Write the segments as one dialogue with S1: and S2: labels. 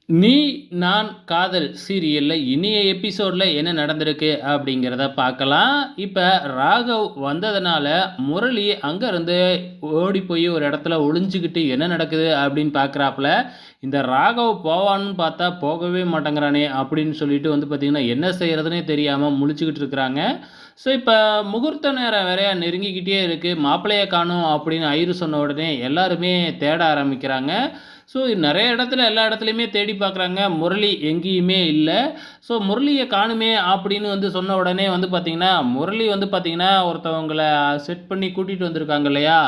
S1: நீ நான் காதல் சீரியல்ல இனிய எபிசோட்ல என்ன நடந்திருக்கு அப்படிங்கிறத பார்க்கலாம். இப்ப ராகவ் வந்ததுனால முரளி அங்கருந்து ஓடி போய் ஒரு இடத்துல ஒளிஞ்சுகிட்டு என்ன நடக்குது அப்படின்னு பார்க்குறாப்புல. இந்த ராகவ் போவான்னு பார்த்தா போகவே மாட்டேங்கிறானே அப்படின்னு சொல்லிட்டு வந்து பார்த்தீங்கன்னா, என்ன செய்றதுன்னே தெரியாம முழிச்சுக்கிட்டு இருக்கிறாங்க. ஸோ இப்ப முகூர்த்த நேரம் வேறயா நெருங்கிக்கிட்டே இருக்கு. மாப்பிள்ளைய காணோம் அப்படின்னு ஐயரு சொன்ன உடனே எல்லாருமே தேட ஆரம்பிக்கிறாங்க. ஸோ நெறைய இடத்துல எல்லா இடத்துலயுமே தேடி பார்க்குறாங்க. முரளி எங்கேயுமே இல்ல. ஸோ முரளிய காணுமே அப்படின்னு வந்து சொன்ன உடனே வந்து பார்த்தீங்கன்னா, முரளி வந்து பார்த்தீங்கன்னா, ஒருத்தவங்கள செட் பண்ணி கூட்டிட்டு வந்திருக்காங்க இல்லையா?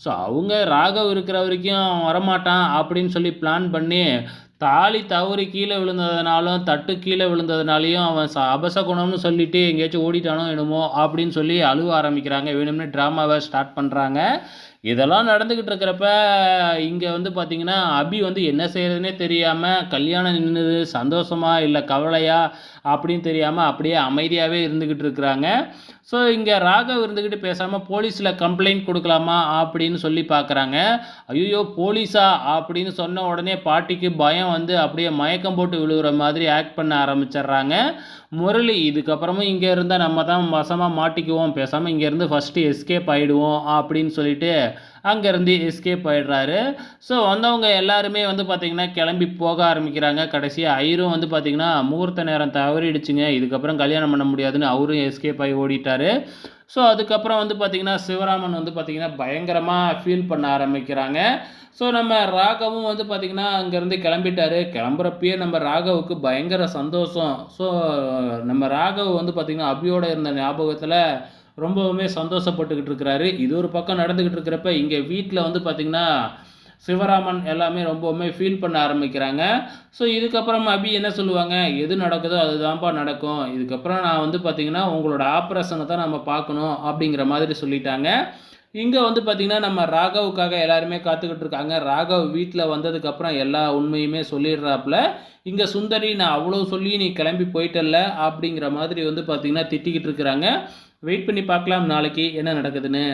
S1: ஸோ அவங்க ராகவ் இருக்கிற வரைக்கும் அவன் வரமாட்டான் அப்படின்னு சொல்லி பிளான் பண்ணி, தாலி தவறி கீழ விழுந்ததுனாலும், தட்டு கீழ விழுந்ததுனாலயும் அவன் அபசகுனம்னு சொல்லிட்டு எங்கேயாச்சும் ஓடிட்டானோ என்னமோ அப்படின்னு சொல்லி அழுவ ஆரம்பிக்கிறாங்க. வேணும்னே ட்ராமாவ ஸ்டார்ட் பண்றாங்க. இதெல்லாம் நடந்துகிட்டு இருக்கிறப்ப, இங்க வந்து பார்த்தீங்கன்னா, அபி வந்து என்ன செய்றதுன்னே தெரியாம, கல்யாணம் நின்னது சந்தோஷமா, இல்ல கவலையா அப்படின்னு தெரியாம அப்படியே அமைதியாவே இருந்துகிட்டு இருக்கிறாங்க. ஸோ இங்க ராகவ் இருந்துகிட்டு பேசாம போலீஸ்ல கம்ப்ளைண்ட் குடுக்கலாமா அப்படின்னு சொல்லி பார்க்குறாங்க. ஐய்யயோ! போலீஸா அப்படின்னு சொன்ன உடனே பாட்டிக்கு பயம் வந்து அப்படியே மயக்கம் போட்டு விழுகுற மாதிரி ஆக்ட் பண்ண ஆரம்பிச்சர்றாங்க. முரளி இதுக்கப்புறமும் இங்க இருந்தா நம்ம தான் வசமா மாட்டிக்குவோம். பேசாம இங்கேருந்து ஃபர்ஸ்ட்டு எஸ்கேப் ஆயிடுவோம் அப்படின்னு சொல்லிட்டு, அங்கேருந்து எஸ்கேப் ஆயிடுறாரு. ஸோ வந்தவங்க எல்லாருமே வந்து பார்த்தீங்கன்னா, கிளம்பி போக ஆரம்பிக்கிறாங்க. கடைசியா ஐயரும் வந்து பார்த்தீங்கன்னா, முகூர்த்த நேரம் தவறிடுச்சுங்க. இதுக்கப்புறம் கல்யாணம் பண்ண முடியாதுன்னு அவரும் எஸ்கேப் ஆகி ஓடிட்டாரு. ஸோ அதுக்கப்புறம் வந்து பார்த்தீங்கன்னா, சிவராமன் வந்து பார்த்தீங்கன்னா, பயங்கரமா ஃபீல் பண்ண ஆரம்பிக்கிறாங்க. ஸோ நம்ம ராகவும் வந்து பார்த்தீங்கன்னா, அங்கேருந்து கிளம்பிட்டாரு. கிளம்புறப்பயே நம்ம ராகவுக்கு பயங்கர சந்தோஷம். ஸோ நம்ம ராகவ் வந்து பார்த்தீங்கன்னா, அபியோட இருந்த ஞாபகத்தில ரொம்பவுமே சந்தோஷப்பட்டுக்கிட்டு இருக்கிறாரு. இது ஒரு பக்கம் நடந்துகிட்டு இருக்கிறப்ப, இங்க வீட்ல வந்து பார்த்தீங்கன்னா, சிவராமன் எல்லாமே ரொம்பவுமே ஃபீல் பண்ண ஆரம்பிக்கிறாங்க. ஸோ இதுக்கப்புறம் அபி என்ன சொல்லுவாங்க, "எது நடக்குதோ அதுதான்ப்பா நடக்கும். இதுக்கப்புறம் நான் வந்து பார்த்தீங்கன்னா, உங்களோட ஆப்பரேஷன தான் நம்ம பார்க்கணும்." அப்படிங்கிற மாதிரி சொல்லிட்டாங்க. இங்க வந்து பார்த்தீங்கன்னா, நம்ம ராகவுக்காக எல்லாருமே காத்துக்கிட்டு இருக்காங்க. ராகவ் வீட்ல வந்ததுக்கப்புறம் எல்லா உண்மையுமே சொல்லிடுறாப்புல. இங்க சுந்தரி நான் அவ்வளோ சொல்லியும் நீ கிளம்பி போயிட்டல்ல, அப்படிங்கிற மாதிரி வந்து பார்த்தீங்கன்னா திட்டிக்கிட்டு இருக்கிறாங்க. வெயிட் பண்ணி பார்க்கலாம் நாளைக்கு என்ன நடக்குதுன்னு.